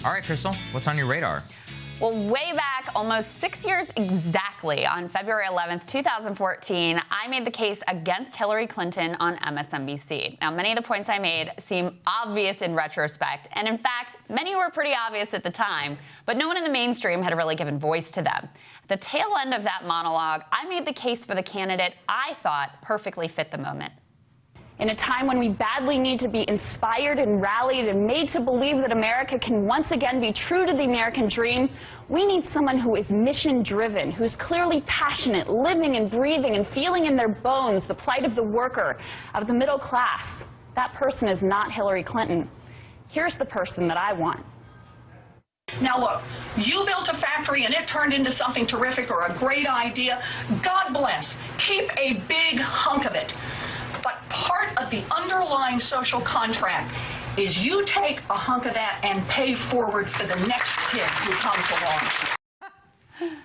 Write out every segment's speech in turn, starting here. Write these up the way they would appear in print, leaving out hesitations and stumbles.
All right, Krystal, what's on your radar? Well, way back, almost 6 years exactly, on February 11th, 2014, I made the case against Hillary Clinton on MSNBC. Now, many of the points I made seem obvious in retrospect, and in fact, many were pretty obvious at the time, but no one in the mainstream had really given voice to them. At the tail end of that monologue, I made the case for the candidate I thought perfectly fit the moment. In a time when we badly need to be inspired and rallied and made to believe that America can once again be true to the American dream, we need someone who is mission-driven, who's clearly passionate, living and breathing and feeling in their bones the plight of the worker, of the middle class. That person is not Hillary Clinton. Here's the person that I want. Now look, you built a factory and it turned into something terrific or a great idea. God bless. Keep a big hunk of it. But part of the underlying social contract is you take a hunk of that and pay forward for the next kid who comes along.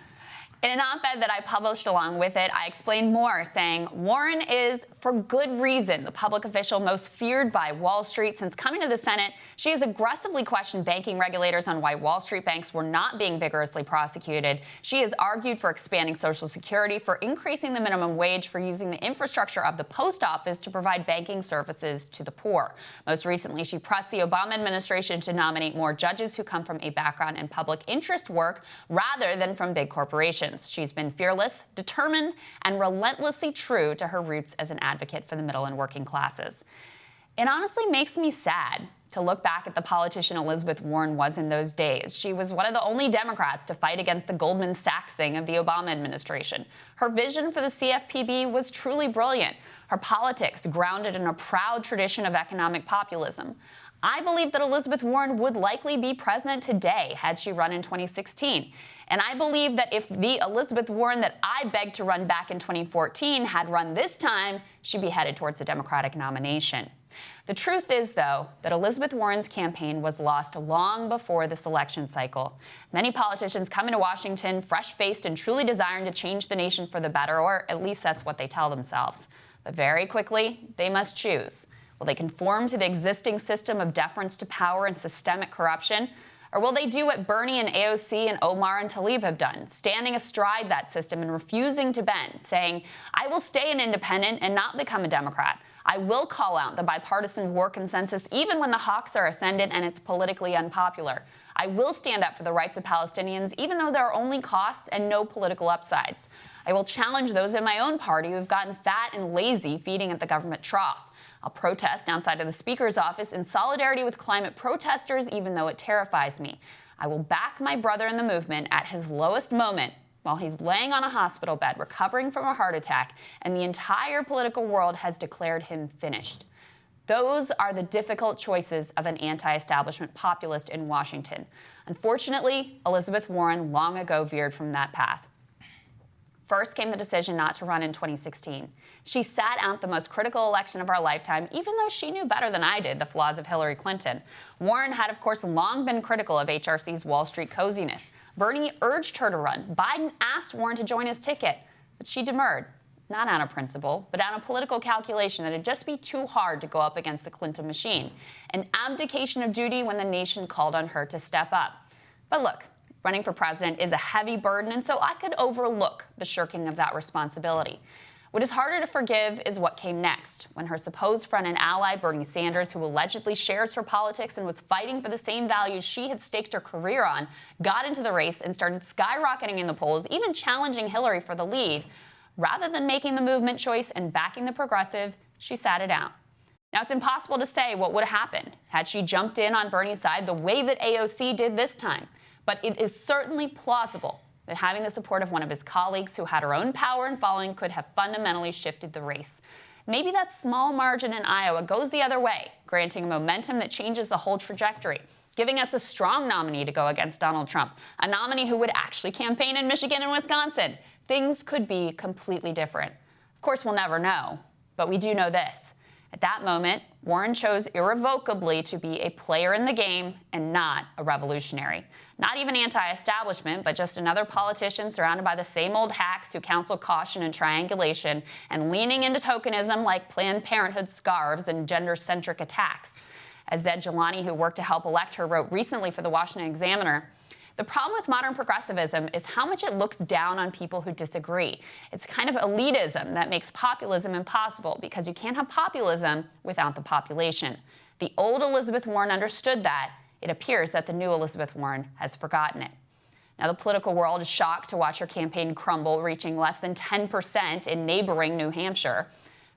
In an op-ed that I published along with it, I explained more, saying Warren is, for good reason, the public official most feared by Wall Street. Since coming to the Senate, she has aggressively questioned banking regulators on why Wall Street banks were not being vigorously prosecuted. She has argued for expanding Social Security, for increasing the minimum wage, for using the infrastructure of the post office to provide banking services to the poor. Most recently, she pressed the Obama administration to nominate more judges who come from a background in public interest work rather than from big corporations. She's been fearless, determined, and relentlessly true to her roots as an advocate for the middle and working classes. It honestly makes me sad to look back at the politician Elizabeth Warren was in those days. She was one of the only Democrats to fight against the Goldman Sachsing of the Obama administration. Her vision for the CFPB was truly brilliant. Her politics grounded in a proud tradition of economic populism. I believe that Elizabeth Warren would likely be president today had she run in 2016. And I believe that if the Elizabeth Warren that I begged to run back in 2014 had run this time, she'd be headed towards the Democratic nomination. The truth is, though, that Elizabeth Warren's campaign was lost long before this election cycle. Many politicians come into Washington fresh-faced and truly desiring to change the nation for the better, or at least that's what they tell themselves. But very quickly, they must choose. Will they conform to the existing system of deference to power and systemic corruption? Or will they do what Bernie and AOC and Omar and Tlaib have done, standing astride that system and refusing to bend, saying, I will stay an independent and not become a Democrat. I will call out the bipartisan war consensus even when the hawks are ascendant and it's politically unpopular. I will stand up for the rights of Palestinians even though there are only costs and no political upsides. I will challenge those in my own party who have gotten fat and lazy feeding at the government trough. I'll protest outside of the Speaker's office in solidarity with climate protesters, even though it terrifies me. I will back my brother in the movement at his lowest moment while he's laying on a hospital bed recovering from a heart attack, and the entire political world has declared him finished. Those are the difficult choices of an anti-establishment populist in Washington. Unfortunately, Elizabeth Warren long ago veered from that path. First came the decision not to run in 2016. She sat out the most critical election of our lifetime, even though she knew better than I did the flaws of Hillary Clinton. Warren had, of course, long been critical of HRC's Wall Street coziness. Bernie urged her to run. Biden asked Warren to join his ticket, but she demurred. Not out of principle, but out of political calculation that it'd just be too hard to go up against the Clinton machine. An abdication of duty when the nation called on her to step up. But look, running for president is a heavy burden, and so I could overlook the shirking of that responsibility. What is harder to forgive is what came next, when her supposed friend and ally, Bernie Sanders, who allegedly shares her politics and was fighting for the same values she had staked her career on, got into the race and started skyrocketing in the polls, even challenging Hillary for the lead. Rather than making the movement choice and backing the progressive, she sat it out. Now, it's impossible to say what would have happened had she jumped in on Bernie's side the way that AOC did this time. But it is certainly plausible that having the support of one of his colleagues who had her own power and following could have fundamentally shifted the race. Maybe that small margin in Iowa goes the other way, granting a momentum that changes the whole trajectory, giving us a strong nominee to go against Donald Trump, a nominee who would actually campaign in Michigan and Wisconsin. Things could be completely different. Of course, we'll never know, but we do know this. At that moment, Warren chose irrevocably to be a player in the game and not a revolutionary. Not even anti-establishment, but just another politician surrounded by the same old hacks who counsel caution and triangulation and leaning into tokenism like Planned Parenthood scarves and gender-centric attacks. As Zed Jelani, who worked to help elect her, wrote recently for the Washington Examiner, the problem with modern progressivism is how much it looks down on people who disagree. It's kind of elitism that makes populism impossible because you can't have populism without the population. The old Elizabeth Warren understood that. It appears that the new Elizabeth Warren has forgotten it. Now, the political world is shocked to watch her campaign crumble, reaching less than 10% in neighboring New Hampshire.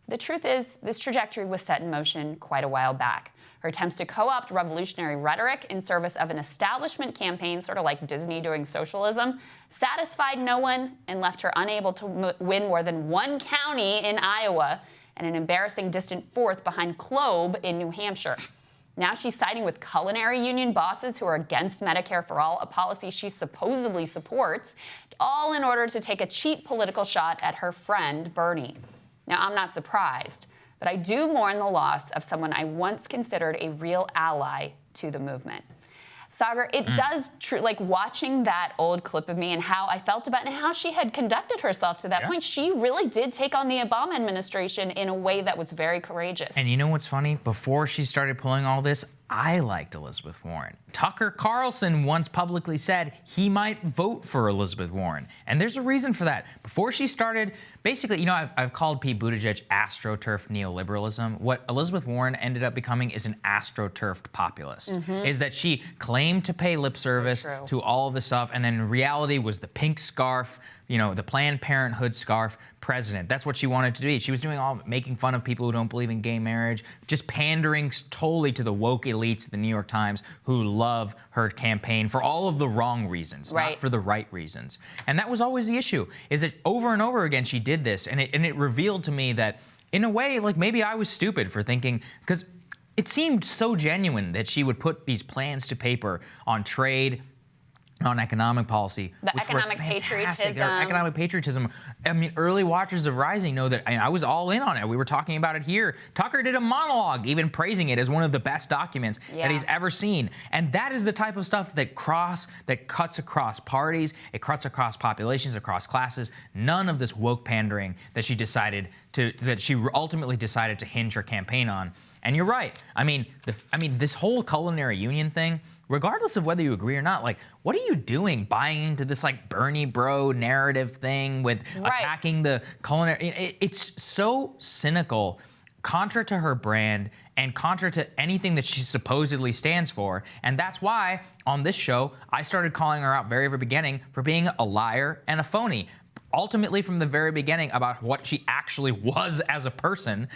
The truth is, this trajectory was set in motion quite a while back. Her attempts to co-opt revolutionary rhetoric in service of an establishment campaign, sort of like Disney doing socialism, satisfied no one and left her unable to win more than one county in Iowa and an embarrassing distant fourth behind Klobe in New Hampshire. Now she's siding with culinary union bosses who are against Medicare for All, a policy she supposedly supports, all in order to take a cheap political shot at her friend Bernie. Now, I'm not surprised, but I do mourn the loss of someone I once considered a real ally to the movement. Sagar, it does, like watching that old clip of me and how I felt about it and how she had conducted herself to that point, she really did take on the Obama administration in a way that was very courageous. And you know what's funny? Before she started pulling all this, I liked Elizabeth Warren. Tucker Carlson once publicly said he might vote for Elizabeth Warren. And there's a reason for that. Before she started, basically, you know, I've called Pete Buttigieg astroturf neoliberalism. What Elizabeth Warren ended up becoming is an astroturfed populist. Is that she claimed to pay lip service to all of the stuff, and then in reality was the pink scarf, you know, the Planned Parenthood scarf president. That's what she wanted to be. She was doing all making fun of people who don't believe in gay marriage, just pandering totally to the woke elites of the New York Times who love her campaign for all of the wrong reasons, not for the right reasons. And that was always the issue, is that over and over again she did this, and it revealed to me that, in a way, like maybe I was stupid for thinking, because it seemed so genuine that she would put these plans to paper on trade, on economic policy, which economic were fantastic. patriotism. Economic patriotism. I mean, early watchers of Rising know that I was all in on it. We were talking about it here. Tucker did a monologue, even praising it as one of the best documents that he's ever seen. And that is the type of stuff that cuts across parties, it cuts across populations, across classes. None of this woke pandering that she ultimately decided to hinge her campaign on. And you're right. I mean, this whole culinary union thing, regardless of whether you agree or not, like, what are you doing buying into this, like, Bernie bro narrative thing with attacking the culinary? It's so cynical, contra to her brand and contra to anything that she supposedly stands for. And that's why on this show, I started calling her out very, very beginning for being a liar and a phony. Ultimately, from the very beginning, about what she actually was as a person,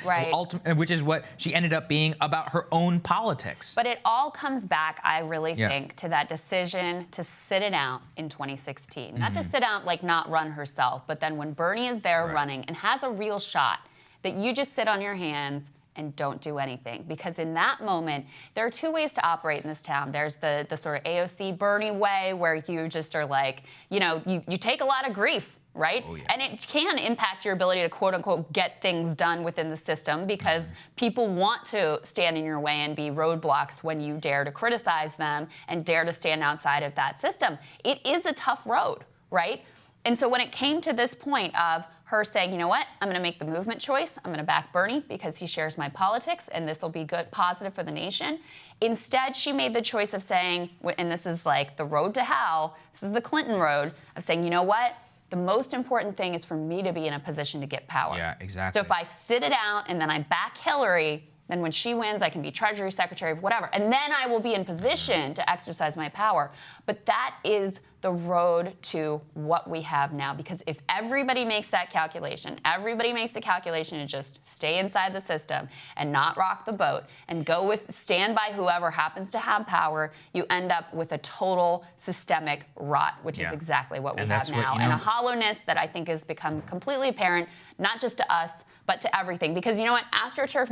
which is what she ended up being about her own politics. But it all comes back, I really think, to that decision to sit it out in 2016. Not just sit out, like not run herself, but then when Bernie is there running and has a real shot, that you just sit on your hands and don't do anything. Because in that moment, there are two ways to operate in this town. There's the sort of AOC Bernie way, where you just are like, you know, you take a lot of grief, right? Oh, yeah. And it can impact your ability to, quote unquote, get things done within the system, because people want to stand in your way and be roadblocks when you dare to criticize them and dare to stand outside of that system. It is a tough road, right? And so when it came to this point of her saying, you know what, I'm going to make the movement choice. I'm going to back Bernie because he shares my politics and this will be good, positive for the nation. Instead, she made the choice of saying, and this is like the road to hell, this is the Clinton road, of saying, you know what, the most important thing is for me to be in a position to get power. Yeah, exactly. So if I sit it out and then I back Hillary, then when she wins, I can be Treasury Secretary, whatever. And then I will be in position to exercise my power. But that is the road to what we have now. Because if everybody makes that calculation, everybody makes the calculation to just stay inside the system and not rock the boat and stand by whoever happens to have power, you end up with a total systemic rot, which is exactly what we have now. And a hollowness that I think has become completely apparent, not just to us, but to everything. Because you know what? AstroTurf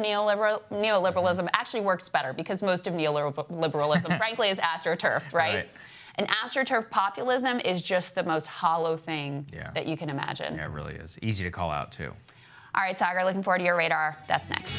neoliberalism actually works better, because most of neoliberalism, frankly, is AstroTurf, right? And AstroTurf populism is just the most hollow thing that you can imagine. Yeah, it really is. Easy to call out, too. All right, Sagar, looking forward to your radar. That's next.